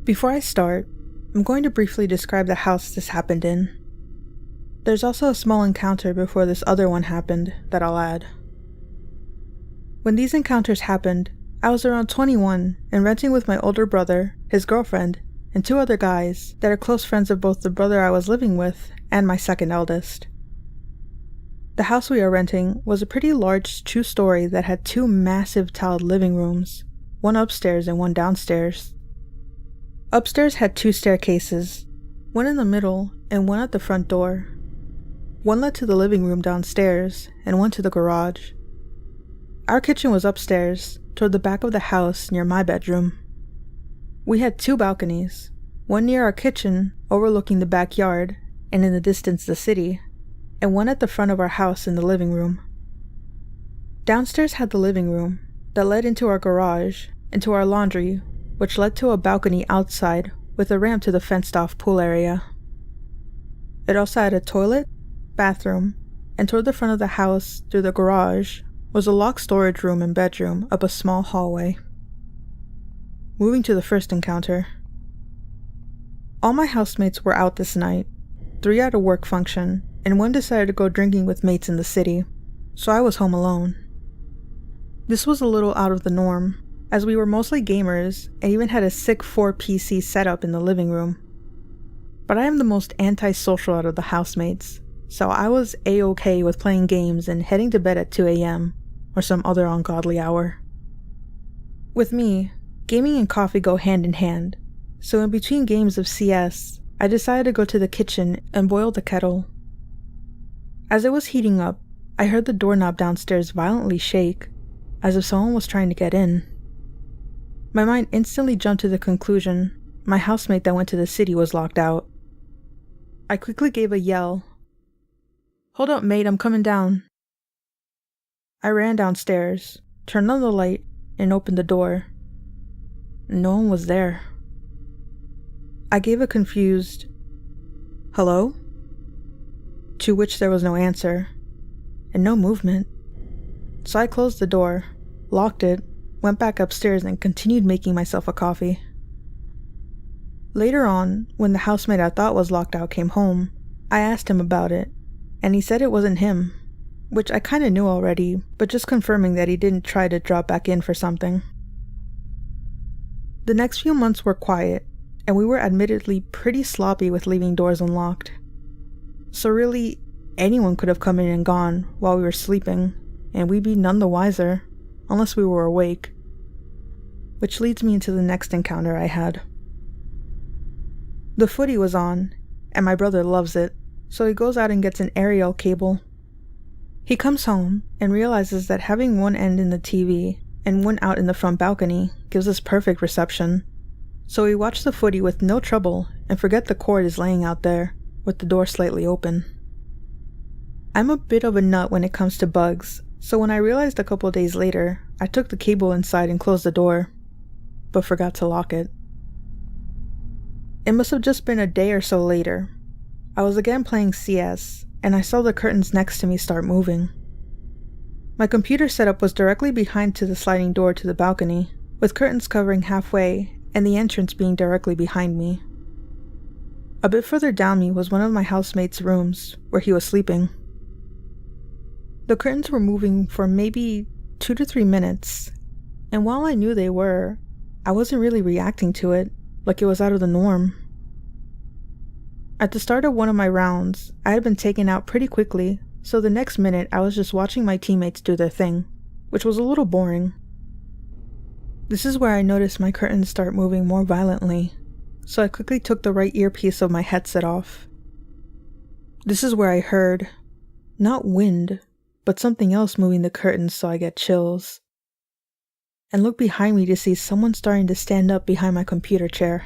Before I start, I'm going to briefly describe the house this happened in. There's also a small encounter before this other one happened that I'll add. When these encounters happened, I was around 21 and renting with my older brother, his girlfriend, and 2 other guys that are close friends of both the brother I was living with and my second eldest. The house we are renting was a pretty large 2-story that had 2 massive tiled living rooms, one upstairs and one downstairs. Upstairs had 2 staircases, one in the middle and one at the front door. One led to the living room downstairs and one to the garage. Our kitchen was upstairs, toward the back of the house near my bedroom. We had 2 balconies, one near our kitchen overlooking the backyard and in the distance the city, and one at the front of our house in the living room. Downstairs had the living room that led into our garage, into our laundry, which led to a balcony outside with a ramp to the fenced-off pool area. It also had a toilet, bathroom, and toward the front of the house, through the garage, was a locked storage room and bedroom up a small hallway. Moving to the first encounter. All my housemates were out this night, 3 at a work function, and 1 decided to go drinking with mates in the city, so I was home alone. This was a little out of the norm, as we were mostly gamers and even had a sick 4 PC setup in the living room. But I am the most antisocial out of the housemates, so I was a-okay with playing games and heading to bed at 2 a.m. or some other ungodly hour. With me, gaming and coffee go hand in hand, so in between games of CS, I decided to go to the kitchen and boil the kettle. As it was heating up, I heard the doorknob downstairs violently shake, as if someone was trying to get in. My mind instantly jumped to the conclusion my housemate that went to the city was locked out. I quickly gave a yell. "Hold up, mate, I'm coming down." I ran downstairs, turned on the light, and opened the door. No one was there. I gave a confused, "Hello?" to which there was no answer, and no movement. So I closed the door, locked it, went back upstairs, and continued making myself a coffee. Later on, when the housemate I thought was locked out came home, I asked him about it, and he said it wasn't him, which I kinda knew already, but just confirming that he didn't try to drop back in for something. The next few months were quiet, and we were admittedly pretty sloppy with leaving doors unlocked. So really, anyone could have come in and gone while we were sleeping, and we'd be none the wiser, unless we were awake. Which leads me into the next encounter I had. The footy was on, and my brother loves it, so he goes out and gets an aerial cable. He comes home and realizes that having one end in the TV and one out in the front balcony gives us perfect reception. So we watch the footy with no trouble and forget the cord is laying out there, with the door slightly open. I'm a bit of a nut when it comes to bugs, so when I realized a couple days later, I took the cable inside and closed the door, but forgot to lock it. It must have just been a day or so later. I was again playing CS, and I saw the curtains next to me start moving. My computer setup was directly behind to the sliding door to the balcony, with curtains covering halfway and the entrance being directly behind me. A bit further down me was one of my housemates' rooms, where he was sleeping. The curtains were moving for maybe 2 to 3 minutes, and while I knew they were, I wasn't really reacting to it, like it was out of the norm. At the start of one of my rounds, I had been taken out pretty quickly, so the next minute I was just watching my teammates do their thing, which was a little boring. This is where I noticed my curtains start moving more violently, so I quickly took the right earpiece of my headset off. This is where I heard, not wind, but something else moving the curtains, so I get chills. And look behind me to see someone starting to stand up behind my computer chair.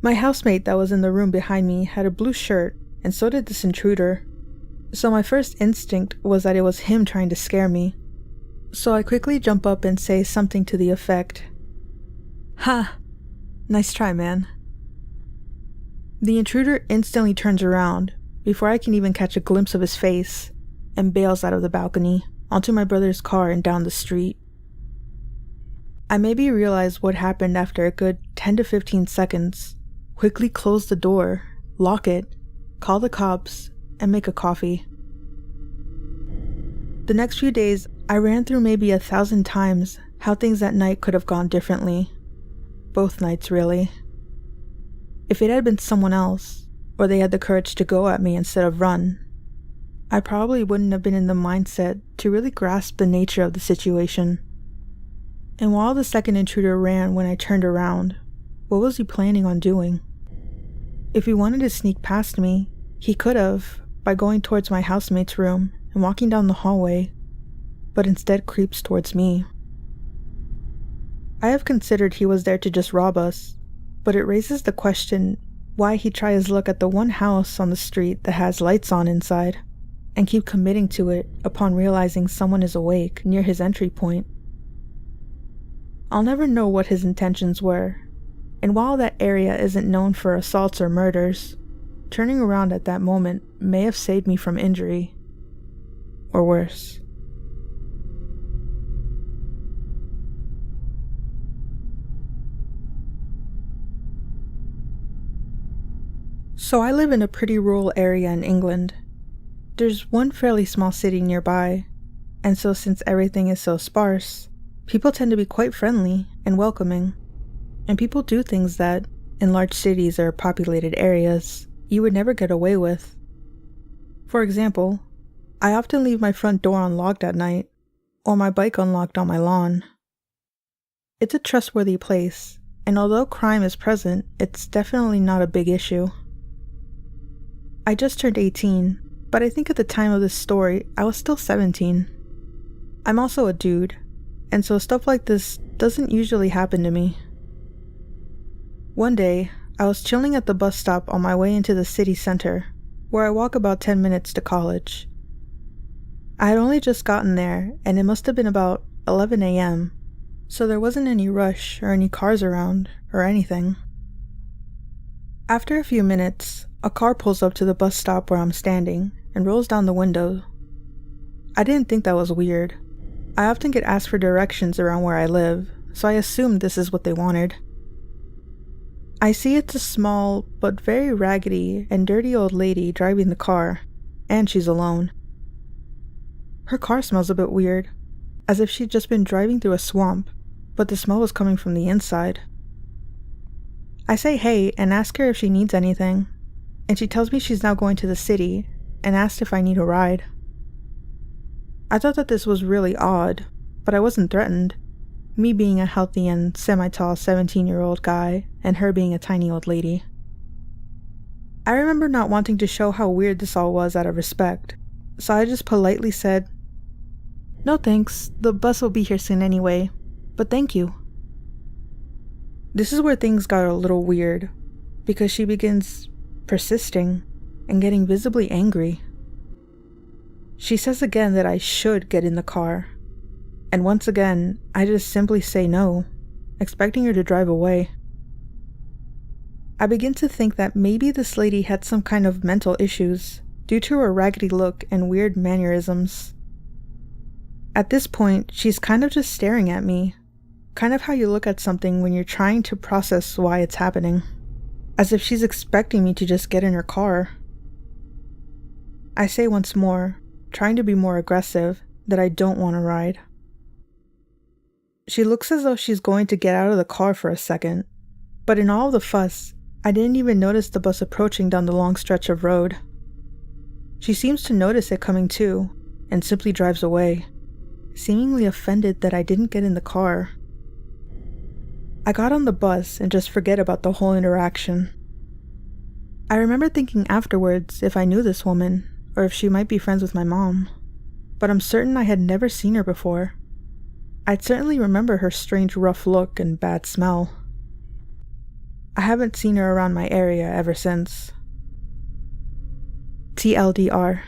My housemate that was in the room behind me had a blue shirt, and so did this intruder. So my first instinct was that it was him trying to scare me. So I quickly jump up and say something to the effect, "Ha! Nice try, man." The intruder instantly turns around, before I can even catch a glimpse of his face, and bails out of the balcony, onto my brother's car and down the street. I maybe realized what happened after a good like 10 to 15 seconds, quickly close the door, lock it, call the cops, and make a coffee. The next few days, I ran through maybe 1,000 times how things that night could have gone differently. Both nights, really. If it had been someone else, or they had the courage to go at me instead of run, I probably wouldn't have been in the mindset to really grasp the nature of the situation. And while the second intruder ran when I turned around, what was he planning on doing? If he wanted to sneak past me, he could have, by going towards my housemate's room and walking down the hallway, but instead creeps towards me. I have considered he was there to just rob us, but it raises the question why he'd try his luck at the one house on the street that has lights on inside, and keep committing to it upon realizing someone is awake near his entry point. I'll never know what his intentions were, and while that area isn't known for assaults or murders, turning around at that moment may have saved me from injury, or worse. So I live in a pretty rural area in England. There's one fairly small city nearby, and so since everything is so sparse, people tend to be quite friendly and welcoming, and people do things that, in large cities or populated areas, you would never get away with. For example, I often leave my front door unlocked at night, or my bike unlocked on my lawn. It's a trustworthy place, and although crime is present, it's definitely not a big issue. I just turned 18, but I think at the time of this story, I was still 17. I'm also a dude, and so stuff like this doesn't usually happen to me. One day, I was chilling at the bus stop on my way into the city center, where I walk about 10 minutes to college. I had only just gotten there, and it must have been about 11 a.m., so there wasn't any rush or any cars around or anything. After a few minutes, a car pulls up to the bus stop where I'm standing and rolls down the window. I didn't think that was weird. I often get asked for directions around where I live, so I assumed this is what they wanted. I see it's a small, but very raggedy and dirty old lady driving the car, and she's alone. Her car smells a bit weird, as if she'd just been driving through a swamp, but the smell was coming from the inside. I say hey and ask her if she needs anything, and she tells me she's now going to the city and asked if I need a ride. I thought that this was really odd, but I wasn't threatened, me being a healthy and semi-tall 17-year-old guy and her being a tiny old lady. I remember not wanting to show how weird this all was out of respect, so I just politely said, "No thanks, the bus will be here soon anyway, but thank you." This is where things got a little weird, because she begins persisting and getting visibly angry. She says again that I should get in the car, and once again, I just simply say no, expecting her to drive away. I begin to think that maybe this lady had some kind of mental issues due to her raggedy look and weird mannerisms. At this point, she's kind of just staring at me, kind of how you look at something when you're trying to process why it's happening, as if she's expecting me to just get in her car. I say once more, trying to be more aggressive, that I don't want to ride. She looks as though she's going to get out of the car for a second, but in all the fuss, I didn't even notice the bus approaching down the long stretch of road. She seems to notice it coming too, and simply drives away, seemingly offended that I didn't get in the car. I got on the bus and just forget about the whole interaction. I remember thinking afterwards if I knew this woman, or if she might be friends with my mom, but I'm certain I had never seen her before. I'd certainly remember her strange rough look and bad smell. I haven't seen her around my area ever since. TLDR.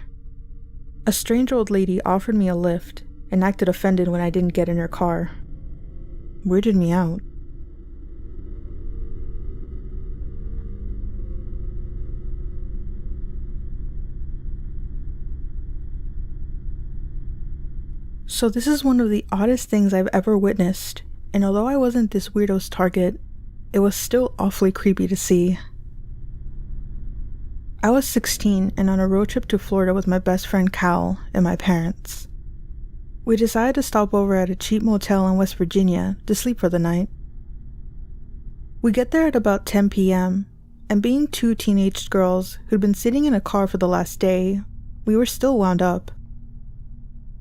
A strange old lady offered me a lift and acted offended when I didn't get in her car. Weirded me out. So this is one of the oddest things I've ever witnessed, and although I wasn't this weirdo's target, it was still awfully creepy to see. I was 16 and on a road trip to Florida with my best friend Cal and my parents. We decided to stop over at a cheap motel in West Virginia to sleep for the night. We get there at about 10 p.m., and being two teenage girls who'd been sitting in a car for the last day, we were still wound up.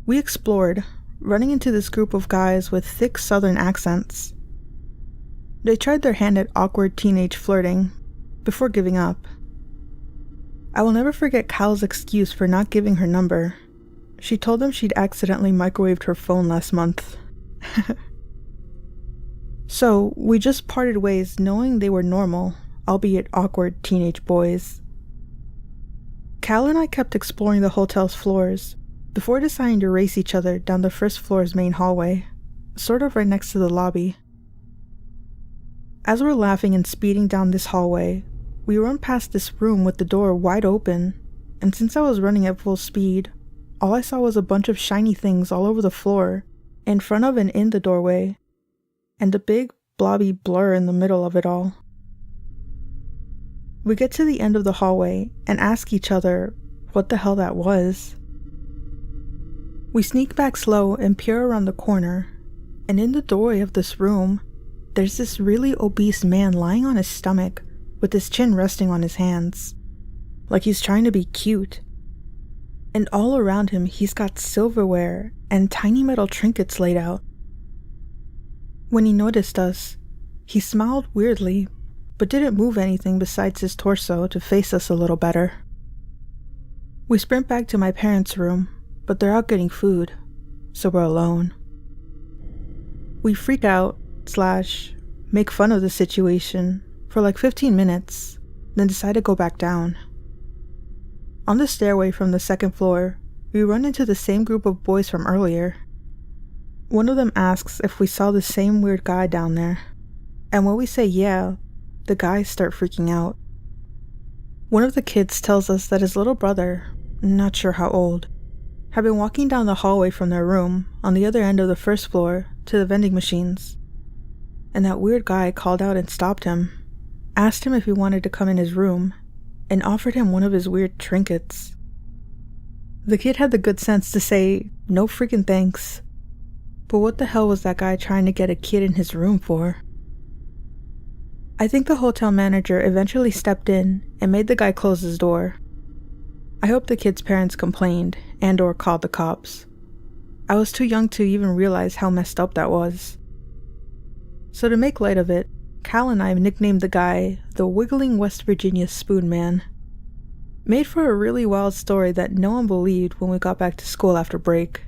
We explored, running into this group of guys with thick southern accents. They tried their hand at awkward teenage flirting before giving up. I will never forget Cal's excuse for not giving her number. She told them she'd accidentally microwaved her phone last month. So, we just parted ways knowing they were normal, albeit awkward teenage boys. Cal and I kept exploring the hotel's floors before deciding to race each other down the first floor's main hallway, sort of right next to the lobby. As we're laughing and speeding down this hallway, we run past this room with the door wide open, and since I was running at full speed, all I saw was a bunch of shiny things all over the floor, in front of and in the doorway, and a big blobby blur in the middle of it all. We get to the end of the hallway and ask each other what the hell that was. We sneak back slow and peer around the corner, and in the doorway of this room, there's this really obese man lying on his stomach with his chin resting on his hands, like he's trying to be cute. And all around him he's got silverware and tiny metal trinkets laid out. When he noticed us, he smiled weirdly, but didn't move anything besides his torso to face us a little better. We sprint back to my parents' room, but they're out getting food, so we're alone. We freak out / make fun of the situation for like 15 minutes, then decide to go back down. On the stairway from the second floor, we run into the same group of boys from earlier. One of them asks if we saw the same weird guy down there, and when we say yeah, the guys start freaking out. One of the kids tells us that his little brother, not sure how old, had been walking down the hallway from their room on the other end of the first floor to the vending machines, and that weird guy called out and stopped him, asked him if he wanted to come in his room, and offered him one of his weird trinkets. The kid had the good sense to say, no freaking thanks. But what the hell was that guy trying to get a kid in his room for? I think the hotel manager eventually stepped in and made the guy close his door. I hope the kid's parents complained and/or called the cops. I was too young to even realize how messed up that was. So to make light of it, Cal and I nicknamed the guy the Wiggling West Virginia Spoon Man. Made for a really wild story that no one believed when we got back to school after break.